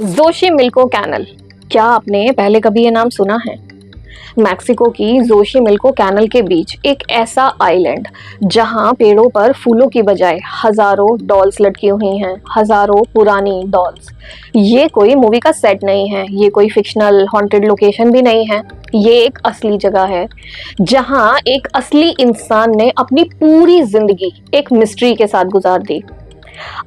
जोशीमिल्को canal, क्या आपने पहले कभी ये नाम सुना है? मैक्सिको की जोशीमिल्को कैनल के बीच एक ऐसा आइलैंड जहां पेड़ों पर फूलों की बजाय हजारों डॉल्स लटकी हुई हैं, हजारों पुरानी डॉल्स। ये कोई मूवी का सेट नहीं है, ये कोई फिक्शनल हॉन्टेड लोकेशन भी नहीं है, ये एक असली जगह है जहां एक असली इंसान ने अपनी पूरी जिंदगी एक मिस्ट्री के साथ गुजार दी।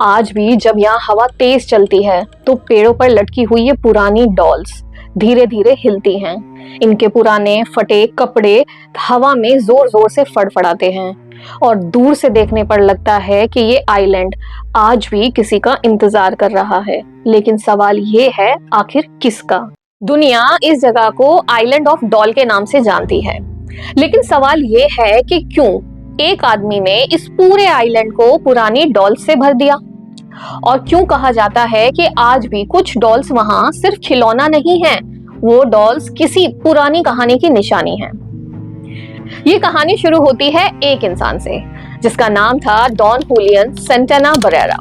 आज भी जब यहाँ हवा तेज चलती है तो पेड़ों पर लटकी हुई ये पुरानी डॉल्स धीरे धीरे हिलती हैं। इनके पुराने फटे कपड़े हवा में जोर जोर से फड़फड़ाते हैं और दूर से देखने पर लगता है कि ये आइलैंड आज भी किसी का इंतजार कर रहा है। लेकिन सवाल ये है, आखिर किसका? दुनिया इस जगह को आइलैंड ऑफ डॉल के नाम से जानती है, लेकिन सवाल ये है कि क्यों एक आदमी ने इस पूरे आइलैंड को पुरानी डॉल्स से भर दिया? और क्यों कहा जाता है कि आज भी कुछ डॉल्स वहां सिर्फ खिलौना नहीं है, वो डॉल्स किसी पुरानी कहानी की निशानी है। ये कहानी शुरू होती है एक इंसान से जिसका नाम था डॉन हुलियन सेंटेना बरेरा।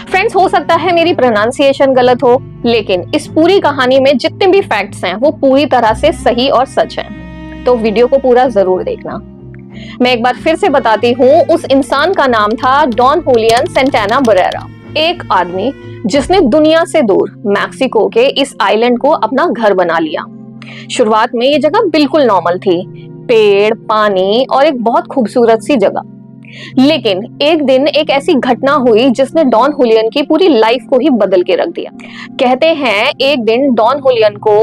फ्रेंड्स, हो सकता है मेरी प्रोनाउंसिएशन गलत हो, लेकिन इस पूरी कहानी में जितने भी फैक्ट्स हैं वो पूरी तरह से सही और सच हैं। तो वीडियो को पूरा जरूर देखना। मैं एक बार फिर से बताती हूँ, उस इंसान का नाम था डॉन हुलियन सेंटेना बरेरा, एक आदमी जिसने दुनिया से दूर मैक्सिको के इस आइलैंड को अपना घर बना लिया। शुरुआत में ये जगह बिल्कुल नॉर्मल थी, पेड़, पानी और एक बहुत खूबसूरत सी जगह। लेकिन एक दिन एक ऐसी घटना हुई जिसने डॉन हुलियन की पूरी लाइफ को ही बदल के रख दिया। कहते हैं एक दिन डॉन हुलियन को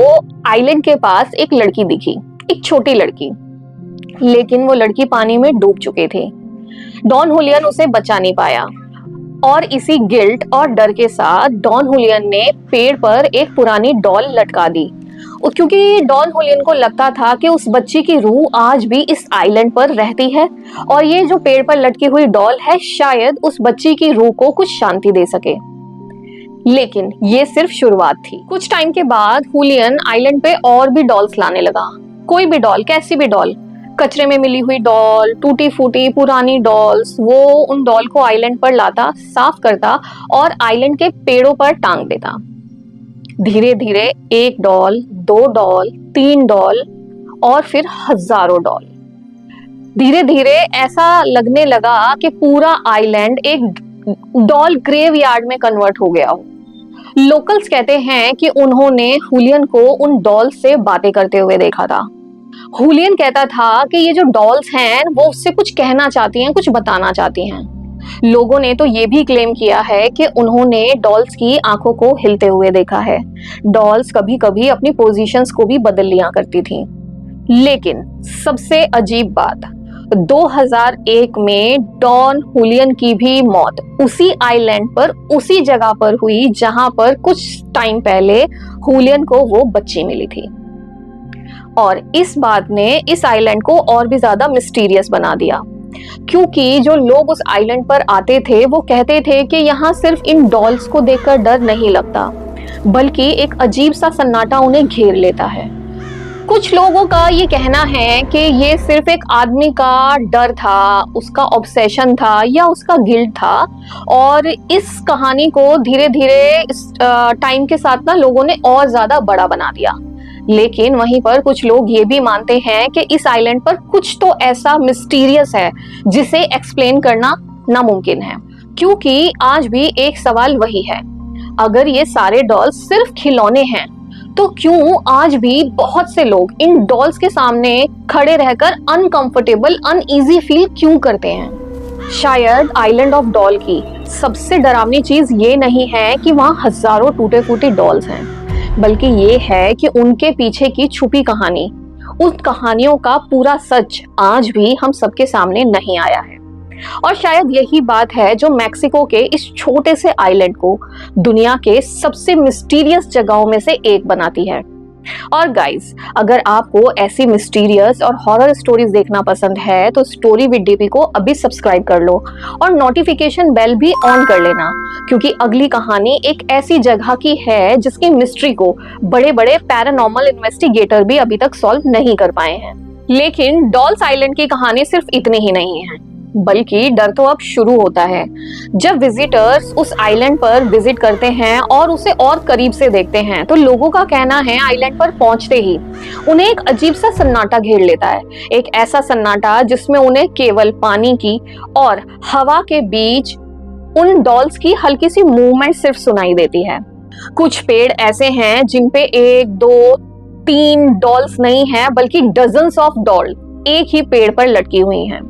आइलैंड के पास एक लड़की दिखी, एक छोटी लड़की, लेकिन वो लड़की पानी में डूब चुकी थी। डॉन हुलियन उसे बचा नहीं पाया और इसी गिल्ट और डर के साथ डॉन हुलियन ने पेड़ पर एक पुरानी डॉल लटका दी, क्योंकि डॉन हुलियन को लगता था कि उस बच्ची की रूह आज भी इस आइलैंड पर रहती है और ये जो पेड़ पर लटकी हुई डॉल है शायद उस बच्ची की रूह को कुछ शांति दे सके। लेकिन ये सिर्फ शुरुआत थी। कुछ टाइम के बाद हुलियन आइलैंड पे और भी डॉल्स लाने लगा। कोई भी डॉल, कैसी भी डॉल, कचरे में मिली हुई डॉल, टूटी फूटी पुरानी डॉल्स, वो उन डॉल को आइलैंड पर लाता, साफ करता और आइलैंड के पेड़ों पर टांग देता। धीरे धीरे एक डॉल, 2 डॉल, 3 डॉल और फिर हजारों डॉल। धीरे धीरे ऐसा लगने लगा कि पूरा आइलैंड एक डॉल ग्रेवयार्ड में कन्वर्ट हो गया हो। लोकल्स कहते हैं कि उन्होंने हुलियन को उन डॉल से बातें करते हुए देखा था। हुलियन कहता था कि ये जो डॉल्स हैं वो उससे कुछ कहना चाहती हैं, कुछ बताना चाहती हैं। लोगों ने तो ये भी क्लेम किया है कि उन्होंने डॉल्स की आंखों को हिलते हुए देखा है। डॉल्स कभी कभी अपनी पोजीशंस को भी बदल लिया करती थीं। लेकिन सबसे अजीब बात, 2001 में डॉन हुलियन की भी मौत उसी आइलैंड पर, उसी जगह पर हुई जहां पर कुछ टाइम पहले हुलियन को वो बच्ची मिली थी। और इस बात ने इस आइलैंड को और भी ज्यादा मिस्टीरियस बना दिया, क्योंकि जो लोग उस आइलैंड पर आते थे वो कहते थे कि यहाँ सिर्फ इन डॉल्स को देखकर डर नहीं लगता, बल्कि एक अजीब सा सन्नाटा उन्हें घेर लेता है। कुछ लोगों का ये कहना है कि ये सिर्फ एक आदमी का डर था, उसका ऑब्सेशन था या उसका गिल्ट था, और इस कहानी को धीरे धीरे टाइम के साथ ना लोगों ने और ज्यादा बड़ा बना दिया। लेकिन वहीं पर कुछ लोग ये भी मानते हैं कि इस आइलैंड पर कुछ तो ऐसा मिस्टीरियस है जिसे एक्सप्लेन करना नामुमकिन है। क्योंकि आज भी एक सवाल वही है, अगर ये सारे डॉल्स सिर्फ खिलौने हैं तो क्यों आज भी बहुत से लोग इन डॉल्स के सामने खड़े रहकर अनकंफर्टेबल, अनईजी फील क्यों करते हैं? शायद आइलैंड ऑफ डॉल की सबसे डरावनी चीज ये नहीं है कि वहां हजारों टूटे फूटे डॉल्स हैं, बल्कि ये है कि उनके पीछे की छुपी कहानी, उन कहानियों का पूरा सच आज भी हम सबके सामने नहीं आया है। और शायद यही बात है जो मैक्सिको के इस छोटे से आइलैंड को दुनिया के सबसे मिस्टीरियस जगहों में से एक बनाती है। और गाइस, अगर आपको ऐसी मिस्टीरियस और हॉरर स्टोरीज देखना पसंद है तो स्टोरी विद डीपी को अभी सब्सक्राइब कर लो और नोटिफिकेशन बेल भी ऑन कर लेना, क्योंकि अगली कहानी एक ऐसी जगह की है जिसकी मिस्ट्री को बड़े बड़े पैरानॉर्मल इन्वेस्टिगेटर भी अभी तक सॉल्व नहीं कर पाए हैं। लेकिन डॉल्स आइलैंड की कहानी सिर्फ इतनी ही नहीं है। बल्कि डर तो अब शुरू होता है जब विजिटर्स उस आइलैंड पर विजिट करते हैं और उसे और करीब से देखते हैं। तो लोगों का कहना है आइलैंड पर पहुंचते ही उन्हें एक अजीब सा सन्नाटा घेर लेता है, एक ऐसा सन्नाटा जिसमें उन्हें केवल पानी की और हवा के बीच उन डॉल्स की हल्की सी मूवमेंट सिर्फ सुनाई देती है। कुछ पेड़ ऐसे हैं जिन पे 1, 2, 3 डॉल्स नहीं है बल्कि डजन्स ऑफ डॉल एक ही पेड़ पर लटकी हुई हैं।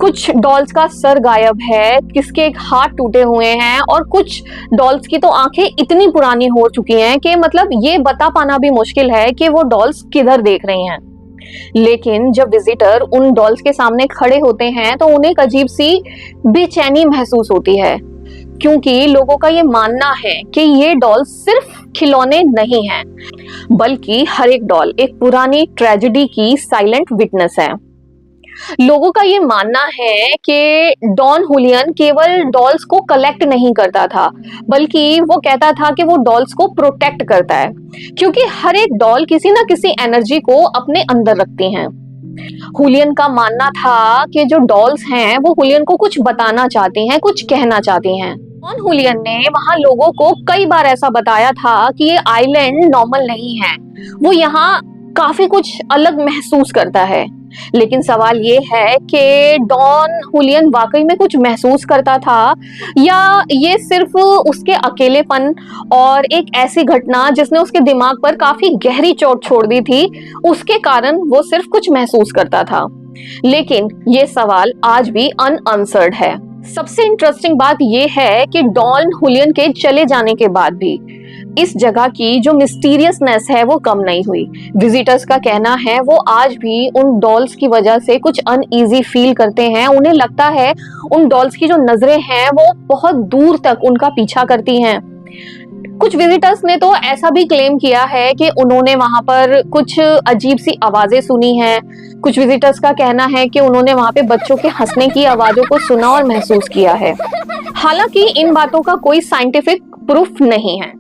कुछ डॉल्स का सर गायब है, किसके एक हाथ टूटे हुए हैं और कुछ डॉल्स की तो आंखें इतनी पुरानी हो चुकी हैं कि मतलब ये बता पाना भी मुश्किल है कि वो डॉल्स किधर देख रही हैं। लेकिन जब विजिटर उन डॉल्स के सामने खड़े होते हैं तो उन्हें एक अजीब सी बेचैनी महसूस होती है, क्योंकि लोगों का ये मानना है कि ये डॉल सिर्फ खिलौने नहीं हैं, बल्कि हर एक डॉल एक पुरानी ट्रेजेडी की साइलेंट विटनेस है। लोगों का ये मानना है कि डॉन हुलियन केवल डॉल्स को कलेक्ट नहीं करता था, बल्कि वो कहता था कि वो डॉल्स को प्रोटेक्ट करता है, क्योंकि हर एक डॉल किसी ना किसी एनर्जी को अपने अंदर रखती हैं। हुलियन का मानना था कि जो डॉल्स हैं वो हुलियन को कुछ बताना चाहती हैं, कुछ कहना चाहती हैं। डॉन हुलियन ने वहां लोगों को कई बार ऐसा बताया था कि ये आइलैंड नॉर्मल नहीं है, वो यहाँ काफी कुछ अलग महसूस करता है। लेकिन सवाल ये है कि डॉन हुलियन वाकई में कुछ महसूस करता था या ये सिर्फ उसके अकेलेपन और एक ऐसी घटना जिसने उसके दिमाग पर काफी गहरी चोट छोड़ दी थी, उसके कारण वो सिर्फ कुछ महसूस करता था। लेकिन ये सवाल आज भी अनआंसर्ड है। सबसे इंटरेस्टिंग बात यह है कि डॉन हुलियन के चले जाने के बाद भी इस जगह की जो मिस्टीरियसनेस है वो कम नहीं हुई। विजिटर्स का कहना है वो आज भी उन डॉल्स की वजह से कुछ अनईजी फील करते हैं। उन्हें लगता है उन डॉल्स की जो नजरें हैं वो बहुत दूर तक उनका पीछा करती हैं। कुछ विजिटर्स ने तो ऐसा भी क्लेम किया है कि उन्होंने वहां पर कुछ अजीब सी आवाजें सुनी हैं। कुछ विजिटर्स का कहना है कि उन्होंने वहां पे बच्चों के हंसने की आवाजों को सुना और महसूस किया है। हालांकि इन बातों का कोई साइंटिफिक प्रूफ नहीं है।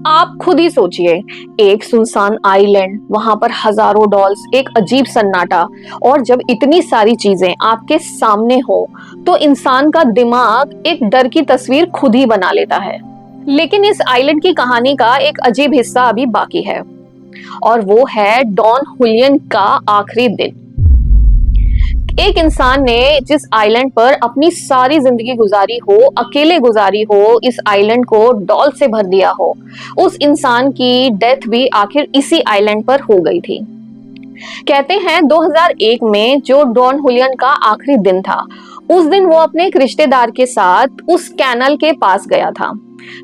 आप खुद ही सोचिए, एक सुनसान आइलैंड, वहां पर हजारों डॉल्स, एक अजीब सन्नाटा, और जब इतनी सारी चीजें आपके सामने हो तो इंसान का दिमाग एक डर की तस्वीर खुद ही बना लेता है। लेकिन इस आइलैंड की कहानी का एक अजीब हिस्सा अभी बाकी है और वो है डॉन हुलियन का आखिरी दिन। एक इंसान ने जिस आइलैंड पर अपनी सारी जिंदगी गुजारी हो, अकेले गुजारी हो, इस आइलैंड को डॉल से भर दिया हो, उस इंसान की डेथ भी आखिर इसी आइलैंड पर हो गई थी। कहते हैं 2001 में जो डॉन हुलियन का आखिरी दिन था, उस दिन वो अपने एक रिश्तेदार के साथ उस कैनल के पास गया था।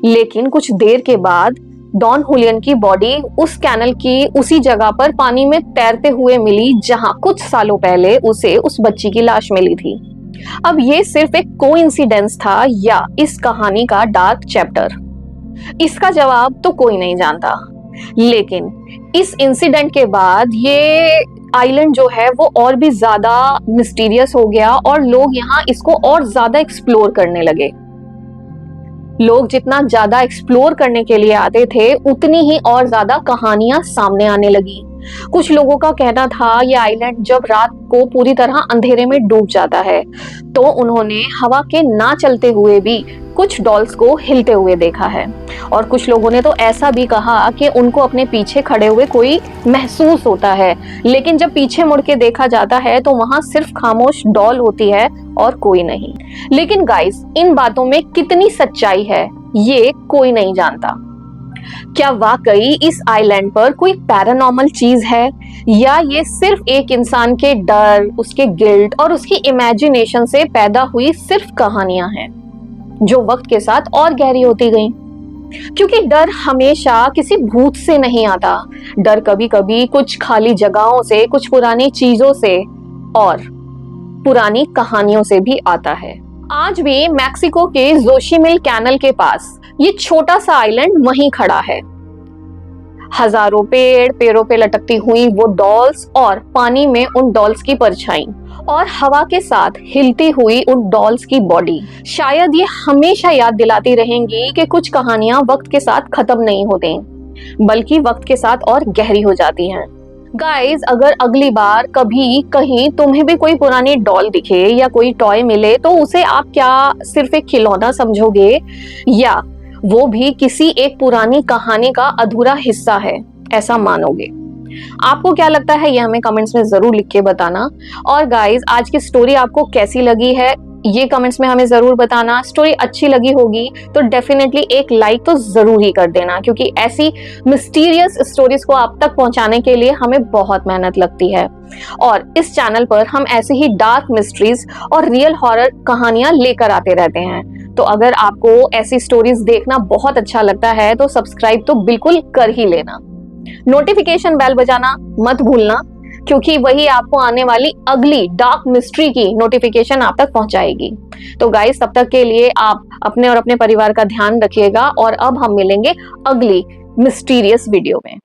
लेकिन कुछ देर के बाद डॉन हुलियन की बॉडी उस कैनल की उसी जगह पर पानी में तैरते हुए मिली जहां कुछ सालों पहले उसे उस बच्ची की लाश मिली थी। अब ये सिर्फ एक कोइंसिडेंस था या इस कहानी का डार्क चैप्टर, इसका जवाब तो कोई नहीं जानता। लेकिन इस इंसिडेंट के बाद ये आइलैंड जो है वो और भी ज्यादा मिस्टीरियस हो गया और लोग यहाँ इसको और ज्यादा एक्सप्लोर करने लगे। लोग जितना ज्यादा एक्सप्लोर करने के लिए आते थे उतनी ही और ज्यादा कहानियां सामने आने लगी। कुछ लोगों का कहना था ये आइलैंड जब रात को पूरी तरह अंधेरे में डूब जाता है तो उन्होंने हवा के ना चलते हुए भी कुछ डॉल्स को हिलते हुए देखा है। और कुछ लोगों ने तो ऐसा भी कहा कि उनको अपने पीछे खड़े हुए कोई महसूस होता है, लेकिन जब पीछे मुड़ के देखा जाता है तो वहां सिर्फ खामोश डॉल होती है और कोई नहीं। लेकिन गाइस, इन बातों में कितनी सच्चाई है ये कोई नहीं जानता। क्या वाकई इस आइलैंड पर कोई पैरानॉर्मल चीज है या ये सिर्फ एक इंसान के डर, उसके गिल्ट और उसकी इमेजिनेशन से पैदा हुई सिर्फ कहानियां हैं जो वक्त के साथ और गहरी होती गईं? क्योंकि डर हमेशा किसी भूत से नहीं आता। डर कभी कभी कुछ खाली जगहों से, कुछ पुरानी चीजों से और पुरानी कहानियों से भी आता है। आज भी मैक्सिको के जोशीमिल कैनल के पास ये छोटा सा आइलैंड वहीं खड़ा है। हजारों पेड़ों पे लटकती हुई वो डॉल्स और पानी में उन डॉल्स की परछाई और हवा के साथ हिलती हुई उन डॉल्स की बॉडी शायद ये हमेशा याद दिलाती रहेंगी कि कुछ कहानियां वक्त के साथ खत्म नहीं होती, बल्कि वक्त के साथ और गहरी हो जाती हैं। गाइस, अगर अगली बार कभी कहीं तुम्हें भी कोई पुरानी डॉल दिखे या कोई टॉय मिले तो उसे आप क्या सिर्फ एक खिलौना समझोगे, या वो भी किसी एक पुरानी कहानी का अधूरा हिस्सा है ऐसा मानोगे? आपको क्या लगता है ये हमें कमेंट्स में जरूर लिख के बताना। और गाइस, आज की स्टोरी आपको कैसी लगी है ये कमेंट्स में हमें जरूर बताना। स्टोरी अच्छी लगी होगी तो डेफिनेटली एक लाइक तो जरूर ही कर देना, क्योंकि ऐसी मिस्टीरियस स्टोरीज को आप तक पहुंचाने के लिए हमें बहुत मेहनत लगती है। और इस चैनल पर हम ऐसे ही डार्क मिस्ट्रीज और रियल हॉरर कहानियां लेकर आते रहते हैं। तो अगर आपको ऐसी स्टोरीज देखना बहुत अच्छा लगता है तो सब्सक्राइब तो बिल्कुल कर ही लेना। नोटिफिकेशन बेल बजाना मत भूलना, क्योंकि वही आपको आने वाली अगली डार्क मिस्ट्री की नोटिफिकेशन आप तक पहुंचाएगी। तो गाइस, तब तक के लिए आप अपने और अपने परिवार का ध्यान रखिएगा और अब हम मिलेंगे अगली मिस्टीरियस वीडियो में।